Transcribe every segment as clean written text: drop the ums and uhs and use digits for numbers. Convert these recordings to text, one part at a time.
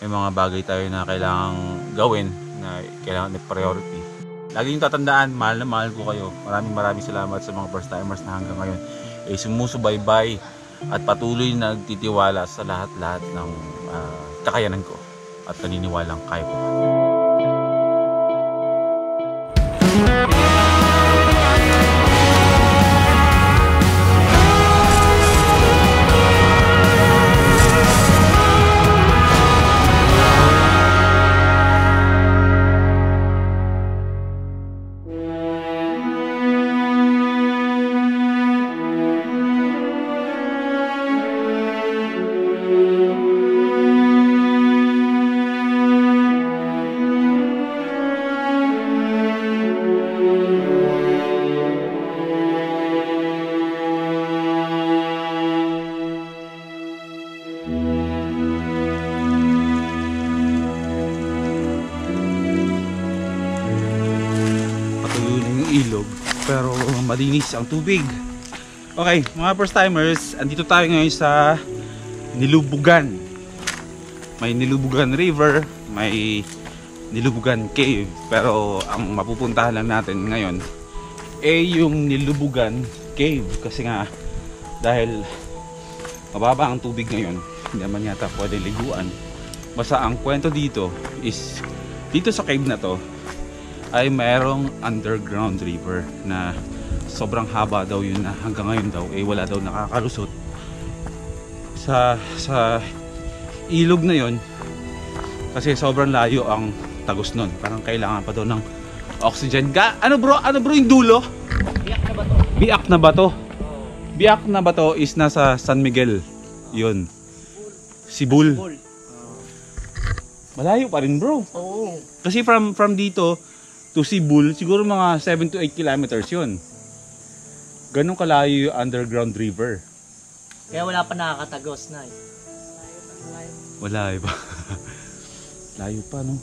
may mga bagay tayo na kailangang gawin, na kailangan i-priority. Lagi yung tatandaan, mahal na mahal ko kayo. Maraming salamat sa mga first timers na hanggang ngayon sumusubaybay at patuloy na nagtitiwala sa lahat-lahat ng kakayanan ko at naniniwalang kaya ko. Ilog pero malinis ang tubig. Okay, mga first timers, andito tayo ngayon sa Nilubugan. May Nilubugan River, may Nilubugan Cave, pero ang mapupuntahan lang natin ngayon yung Nilubugan Cave kasi nga dahil mababa ang tubig ngayon, hindi naman yata pwede liguan. Basta ang kwento dito is dito sa cave na to ay mayroong underground river na sobrang haba daw yun, na hanggang ngayon daw wala daw nakakalusot sa ilog na yun kasi sobrang layo ang tagos nun. Parang kailangan pa daw ng oxygen. Ano bro yung dulo? Biak na bato. Biak na bato. Biak na bato is nasa San Miguel yun. Sibul. Malayo pa rin bro. Oo. Kasi from dito to Sibul, siguro mga 7 to 8 kilometers yun. Ganun kalayo yung underground river. Kaya wala pa nakakatagos na Wala pa. Layo pa, no?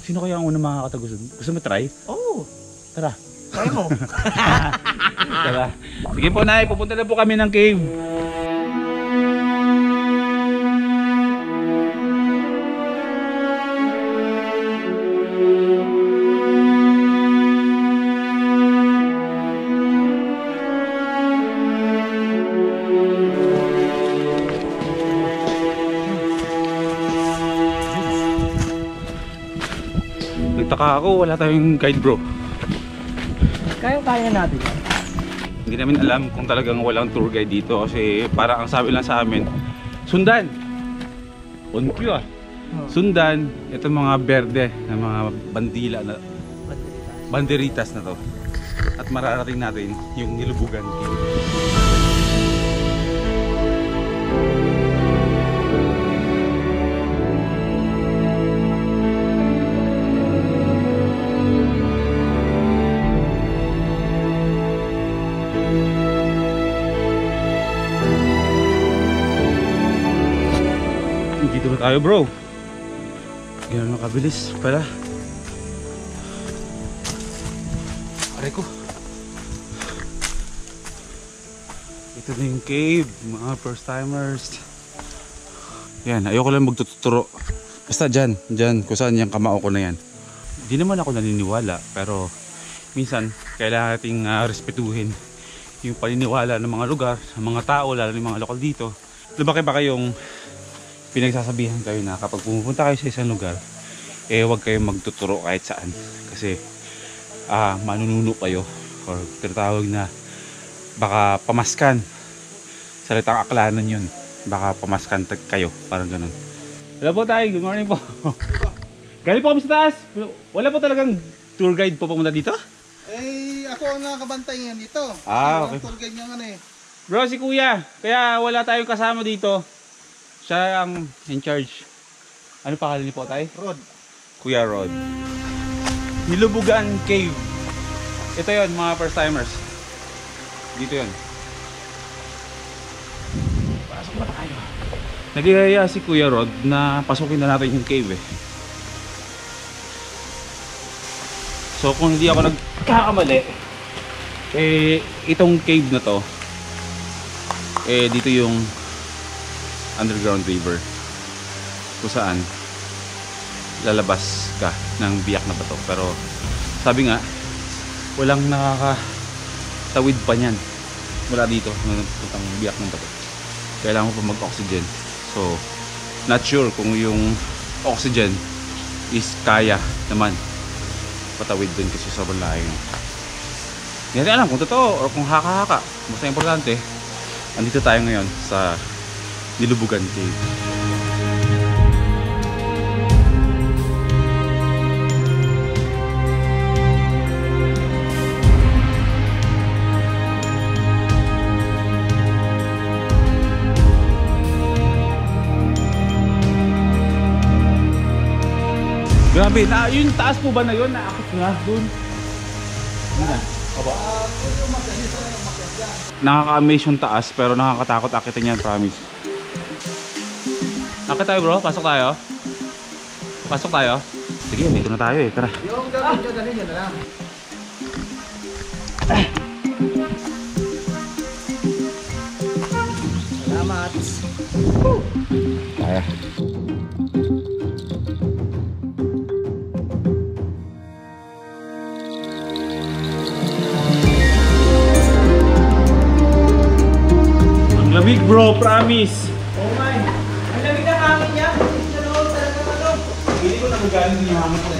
Sino kaya ang unang makakatagos? Gusto mo try? Oo. Tara. Try mo. Tara. Sige po, Nay. Pupunta na po kami ng cave. Nagtaka ako, wala tayong guide bro. Kaya natin yan. Hindi namin alam kung talagang walang tour guide dito kasi parang ang sabi lang sa amin, sundan! On cue ah. Sundan, itong mga berde na mga bandila na banderitas na to. At mararating natin yung Nilubugan Cave. Dito na tayo bro. Ganun makabilis pala. Aray ko. Ito na yung cave, mga first timers. Yan, ayoko lang magtuturo. Basta dyan, kung saan yung kamao ko na yan. Hindi naman ako naniniwala, pero minsan kailangan nating respetuhin yung paniniwala ng mga lugar, ng mga tao, lalo ng mga lokal dito. Lumaki ba kayong pinagsasabihan kayo na kapag pumupunta kayo sa isang lugar, huwag kayong magtuturo kahit saan kasi manununo kayo or tinatawag na baka pamaskan, salitang aklanan yun, baka pamaskan kayo, parang ganun. Hello po tayo, good morning po. Galing po kami sa taas. Wala po talagang tour guide po pumunta dito? Ako ang nakabantay ngayon dito. Okay. Tour guide niya nga Bro, si kuya, kaya wala tayong kasama dito. Siya ang in charge. Ano pangalan niyo po tayo? Rod. Kuya Rod. Nilubugan Cave. Ito yon mga first timers. Dito yon. Pasok ba tayo? Nagiyaya si Kuya Rod na pasukin na natin yung cave So kung hindi ako nagkakamali, itong cave na to, dito yung underground river kung saan lalabas ka ng biyak na bato. Pero sabi nga, walang nakakatawid pa niyan mula dito ng biyak ng bato. Kailangan mo pa mag-oxygen. So, not sure kung yung oxygen is kaya naman patawid dun kasi sobrang layo. Hindi natin alam kung totoo or kung haka-haka. Basta importante, andito tayo ngayon sa Nilubugan Cave. Grabe, yung taas po ba na yun? Naakit nga dun. Hindi na. Aba. Nakaka-amaze yung taas pero nakakatakot akitin yan, promise. Akit tayo bro, pasok tayo. Pasok tayo. Sige, dito na tayo eh, tara. Yung gawin nyo, dali nyo na lang. Salamat. Kaya. Lamig bro, promise. Oh my. Ang lamig ng hangin niya. Ito na talaga ano. Hindi ko nagagaling yung hangin ko.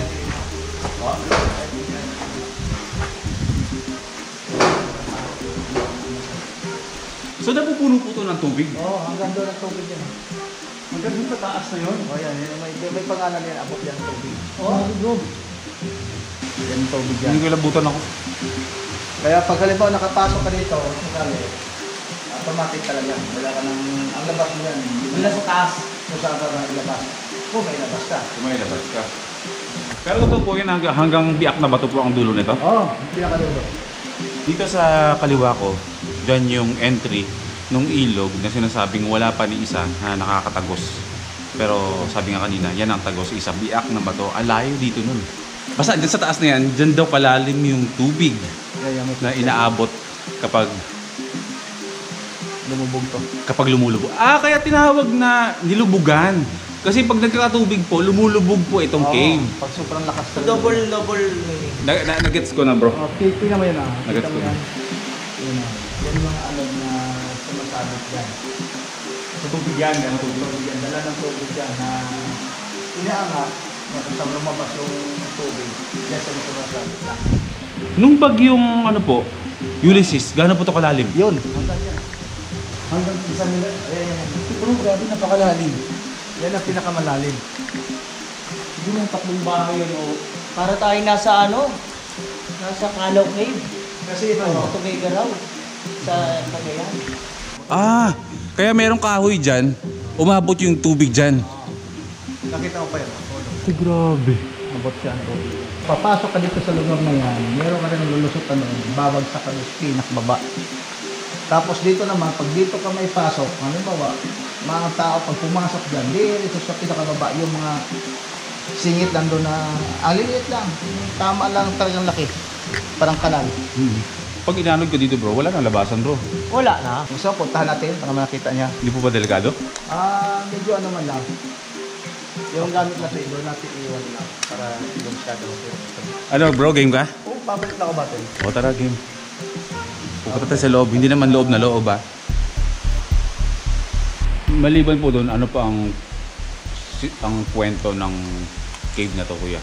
So napupuno po ito ng tubig? Oo, hanggang doon ang tubig yan. Hanggang doon sa taas na yun? O yan, may pangalan yan, abot yan tubig. Oh, bro. Yan ang tubig yan. Hindi ko labutan ako. Kaya pag halimbawa nakapasok ka dito, automatic talaga. Wala ka nang, ang labas mo yan. Wala sa taas. Kung saan ka na ilabas. Kung may labas ka. May labas ka. Pero totoo po yun, hanggang biak na bato po ang dulo nito? Oo, hindi na kalulo. Dito sa kaliwa ko, dyan yung entry nung ilog na sinasabing wala pa ni isa na nakakatagos. Pero sabi nga kanina, yan ang tagos isa. Biak na bato, alayo dito nun. Basta dyan sa taas na yan, dyan daw kalalim yung tubig na inaabot kapag lumubog to. kapag lumulubog. Ah, kaya tinawag na nilubugan. Kasi pag nagkakatubig po, lumulubog po itong cave. Pag sobrang lakas So, talaga. double meaning. Nagets ko na bro. Oh, tingnan mo yan ah. Nagets Kita mo ko na. yan. Yan ah. Yan yung mga alog na sumasabit yan. Sa tubig yan, yan ang Tubig yan. Dala ng tubig yan na inaangat. Kung saan lumabas yung tubig. Yan sa sumasabit na. Nung bagyong ano po, Ulysses, gaano po ito kalalim? Yun. Hanggang yan. Hanggang isang nila. Ayan. Pero grabe napakalalim. Yan ang pinakamalalim. Hindi yung tatlong bahay yun o. Para tayo nasa ano? Nasa Calaw Cave. Kasi ito. Sa Tuguegarao. Sa Cagayan. Ah, kaya merong kahoy dyan, umabot yung tubig dyan. Nakita mo pa yan. Grabe. Abot siya ang tubig. Papasok ka dito sa lugar na yan, meron ka rin lulusutan nun, babagsak ka doon sa pinakbaba. Tapos dito naman, pag dito ka may pasok, halimbawa, mga tao pag pumasok dyan, dito sa pinakababa, yung mga singit lang doon na, aliliit lang, tama lang talagang laki, parang kanal. Pag inanog ka dito bro, wala nang labasan bro. Wala na. So, puntahan natin para makita niya. Hindi po ba delikado? Medyo ano man lang. Yung gamit natin, doon natin iwan lang para yung shadow. Ano bro, game ka? Oh, pabalik na ako ba ito? O tara, game. Pupunta tayo sa loob, hindi naman loob na loob ba? Maliban po doon, ano pa ang kwento ng cave na to kuya?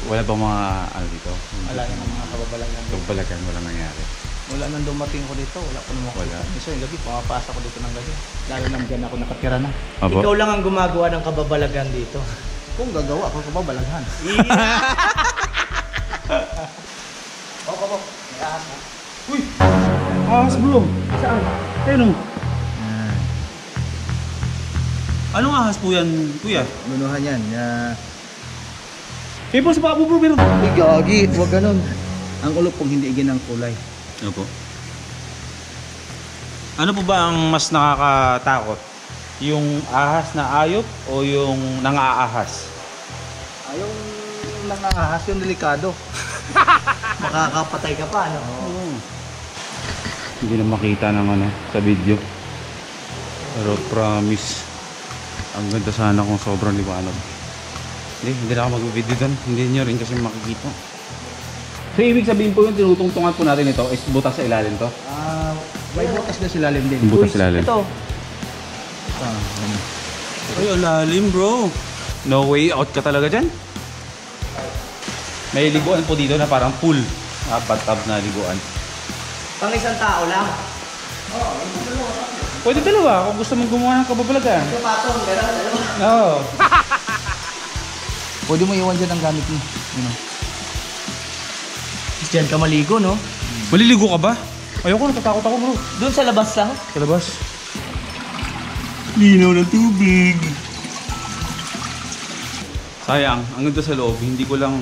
Wala pa mga ano dito? Wala na mga kababalagan. Kabbalagan, walang nangyari. Wala nang dumating ko dito, wala pa naman ako. Wala. Minsan yung gabi, pumapasa ko dito ng gabi. Lalo nang dyan ako nakatira na. Apo? Ikaw lang ang gumagawa ng kababalagan dito. Kung gagawa, ako kababalaghan. Opo, may ahas na. Uy! Ahas bro! Saan? Ayun o. Anong ahas po yan, kuya? Nunuhan yan. Eh bro, sa baka bro, meron. Ay, gagi, huwag ganun. Ang ulo kung hindi igin ang kulay. Ano po? Ano po ba ang mas nakakatakot? Yung ahas na ayop o yung nangaahas? Yung nangahas, yung delikado. Makakapatay ka pa, ano? Hindi na makita ng ano sa video. Pero promise, ang ganda sana kung sobrang liwanag. Hindi na ako mag-video doon. Hindi nyo rin kasi makikita. So ibig sabihin po yung tinutungtungan po natin ito is butas sa ilalim to? May butas na silalim din. Butas sa ilalim. Ito. Ay, alalim bro. No way out ka talaga dyan. May liguan po dito na parang pool. Bathtub na liguan. Pang isang tao lang. Pwede dalawa kung gusto mong gumawa ng kababalagan. Ito patong, gano'n, dalawa. Oo. Pwede mo iwan dyan ang gamit mo. Diyan ka maligo, no? Maliligo ka ba? Ayoko, natatakot ako bro. Doon sa labas lang. Sa labas. Linaw ng tubig. Sayang, ang ganda sa loob, hindi ko lang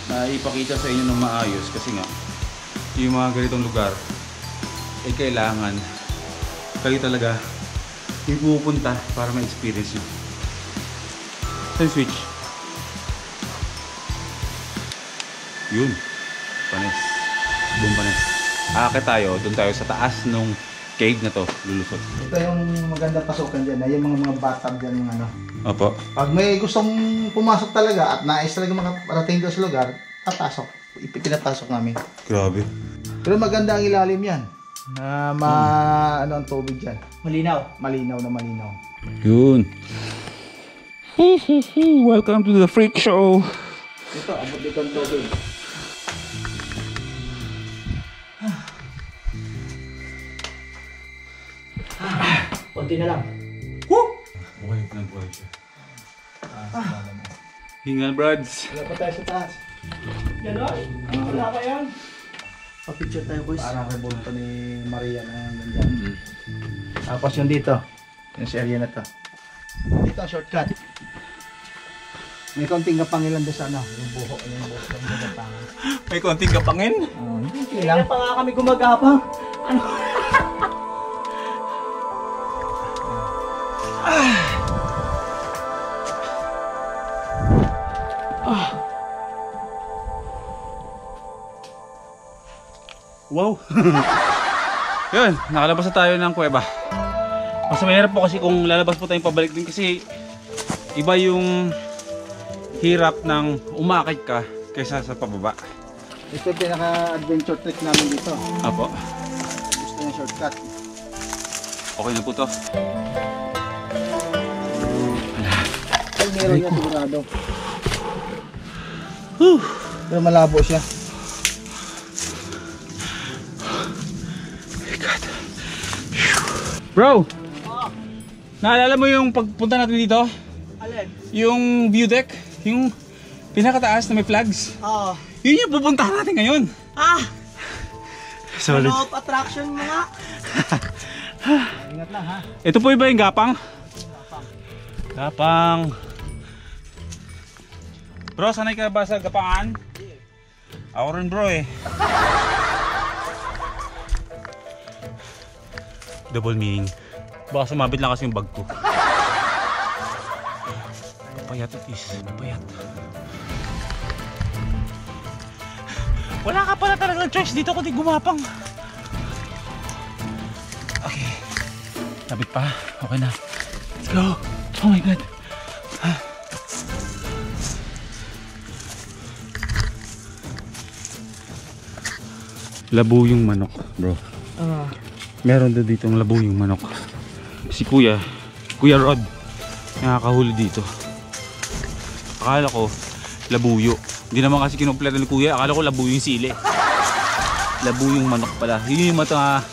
naipakita sa inyo ng maayos kasi nga yung mga ganitong lugar ay kailangan kayo talaga yung pupunta para ma-experience nyo. Saan switch? Yun. Panes. Doon panes. Aakit tayo, doon tayo sa taas nung cave na to, lulusot. Ito yung maganda pasukan dyan. Yung mga bathtub dyan. Yung ano. Opo. Pag may gustong pumasok talaga at nais talaga makarating doon sa lugar, papasok. Ipinapasok namin. Grabe. Pero maganda ang ilalim yan. Na ano ang tubig dyan. Malinaw. Malinaw na malinaw. Yun. Welcome to the freak show. Ito, abot dito ang tubig. Kunti na lang. Buhay na buhay siya. Hingal, brads. Wala pa tayo sa taas. Gano'n? Wala pa yan. Pa-picture tayo, boys. Parang rebulto ni Maria na nandyan. Tapos yung dito. Yung sa area na to. Dito ang shortcut. May konting kapangilan doon sa ano. Yung buho. Yung buho ng gapangan. May konting kapangin. Hindi Kailan lang. pa nga kami gumagapang. Ano? Wow. Yun, nakalabas na tayo ng kuweba. Mas mahirap po kasi kung lalabas po tayong pabalik din kasi iba yung hirap ng umakit ka kaysa sa pababa. Ito yung pinaka-adventure trip namin dito. Apo. Gusto yung shortcut. Okay na po to. Ay, meron yan sigurado. Pero malabo siya. Bro! Naalala mo yung pagpunta natin dito? Alin? Yung view deck? Yung pinakataas na may flags? Oo. Yun yung pupuntahan natin ngayon. Solid. Ano attraction mo nga? Ingat lang ha. Ito po iba yung gapang? Gapang. Bro, sanay ka ba sa gapangan? Ako rin bro eh. Double meaning. Baka sumabit lang kasi yung bag ko. Payat it is. Payat. Wala ka pala talagang choice dito kundi gumapang. Okay. Sabit pa. Okay na. Let's go. Oh my god. Labo yung manok, bro. Meron na dito labo yung manok. Si Kuya Rod, nakakahuli dito. Akala ko labuyo. Hindi naman kasi kinumpleto ni Kuya. Akala ko labuyo yung sili. Labuyo yung manok pala. Yun yung mga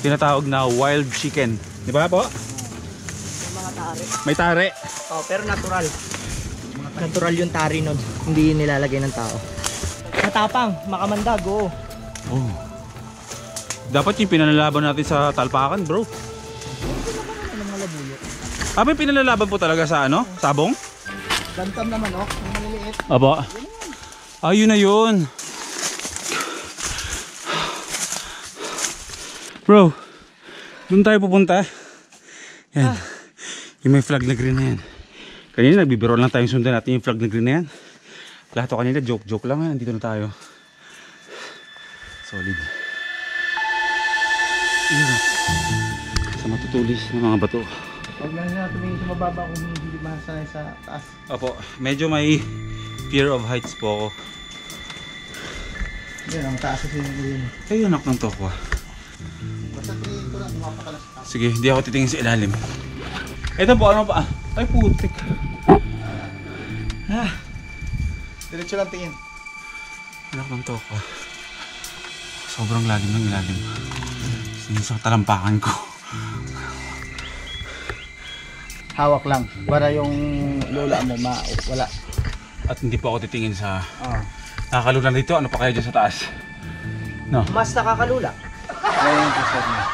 tinatawag na wild chicken. Di ba po? May mga tari. May tare. Oh, pero natural. Natural yung tari nun. Hindi nilalagay ng tao. Matapang, makamandag, oo. Oh. Dapat yung pinanalaban natin sa talpakan, bro. Ano mga labuyo? May pinanalaban po talaga sa ano? Sabong? Bantam naman oh. Ang maliliit. Aba. Ayun na yun. Bro, doon tayo pupunta. Yan. Yung may flag na green na yan. Kanina nagbibiro lang tayong sundan natin yung flag na green na yan. Lahat o kanina joke lang yan. Dito na tayo. Solid. Sa matutulis ng mga bato. Huwag lang na tumingin sa mababa kung hindi masanay sa taas. Opo, medyo may fear of heights po ako. Yan, ang taas sa sinigilin. Ay, anak ng tokwa. Basta tingin ko lang, mapakalas taas. Sige, hindi ako titingin sa ilalim. Ito po, ano pa? Ay, putik. Diretso lang tingin. Anak ng tokwa. Sobrang lalim ng ilalim. Sinisang talampakan ko. Hawak lang, para yung lola mo wala. At hindi po ako titingin sa nakakalula dito. Ano pa kayo dyan sa taas? No? Mas nakakalula. Kaya yung pusat niya.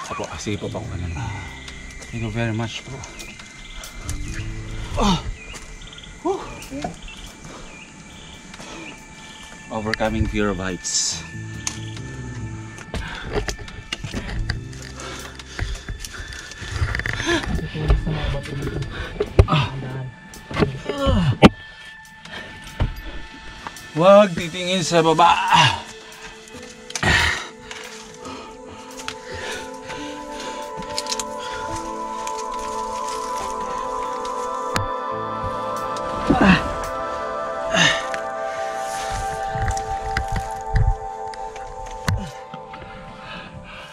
Apo, sige po pa ko ganun. Thank you very much po. Overcoming fear of heights. Huwag titingin sa baba.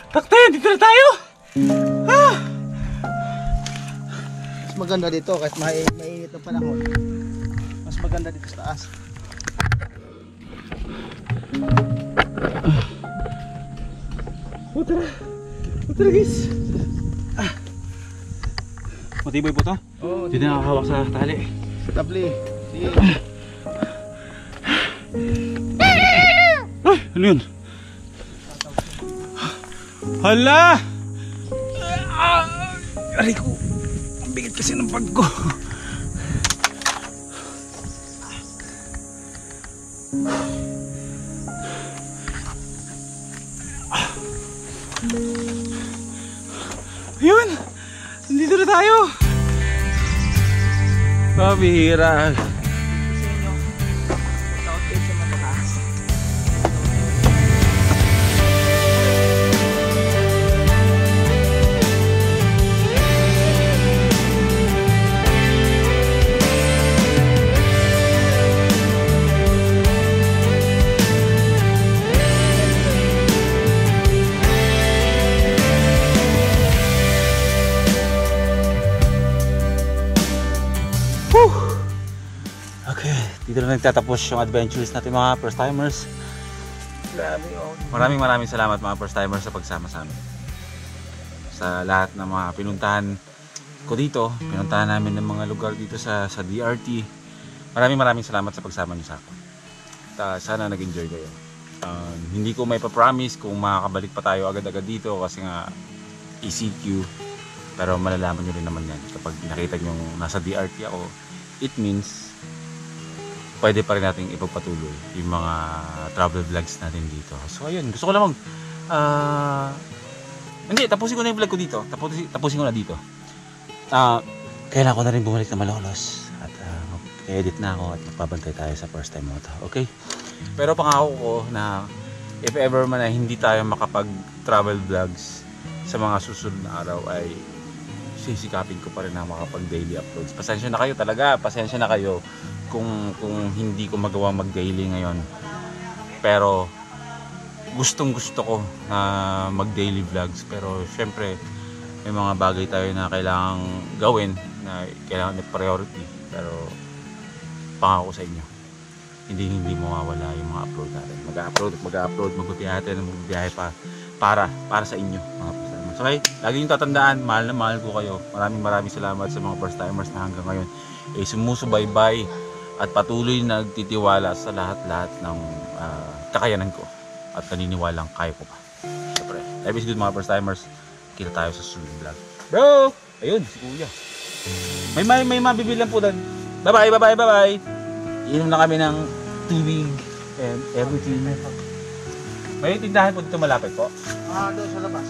Takte, dito na tayo. Mas maganda dito kahit mainit ang panahon. Mas maganda dito sa taas. Tara guys. Matibay po to? Oo. Hindi na nakakawak sa tali. Tabli. Sige. Ay, ano yun? Hala! Aray ko. Ang bigat kasi ng pag ko. Ayun! Nandito na tayo! Pabihira. Sa inyo. Shout out sa mataas. Okay, dito na nagtatapos yung adventures natin mga first timers. Grabe oh. Maraming salamat mga first timers sa pagsama sa amin. Sa lahat ng mga pinuntahan ko dito, pinuntahan namin ng mga lugar dito sa DRT. Maraming salamat sa pagsama niyo sa akin. Sana nag-enjoy kayo. Hindi ko may pa-promise kung makakabalik pa tayo agad-agad dito kasi nga ECQ. Pero malalaman nyo rin naman yan kapag nakita nyo nasa DRT ako. It means pwede pa rin natin ipagpatuloy yung mga travel vlogs natin dito. So ayun, gusto ko lamang hindi, tapusin ko na yung vlog ko dito. Tapusin ko na dito. Kailangan ko na rin bumalik na Malolos at mag-edit na ako at magpabantay tayo sa first time mo to. Okay? Pero pangako ko na if ever man na hindi tayo makapag-travel vlogs sa mga susunod na araw ay sisikapin ko pa rin na makapag-daily uploads. Pasensya na kayo talaga. Pasensya na kayo kung hindi ko magawa mag-daily ngayon. Pero gustong gusto ko na mag-daily vlogs. Pero syempre may mga bagay tayo na kailangang gawin na kailangan na priority. Pero pangako sa inyo, hindi mawawala yung mga upload natin. Mag-upload, magbibiyahe pa para sa inyo mga first timers. Okay? Lagi yung tatandaan, mahal na mahal ko kayo. Maraming salamat sa mga first timers na hanggang ngayon sumusubaybay at patuloy na nagtitiwala sa lahat ng kakayanan ko at naniniwalang kaya ko pa. Siyempre, life is good mga first timers. Kita tayo sa susunod vlog. Bro! Ayun, si Kuya. May mabibilan po doon. Bye-bye. Inom na kami ng tubig and everything. May tindahan po dito malapit po. Doon sa labas.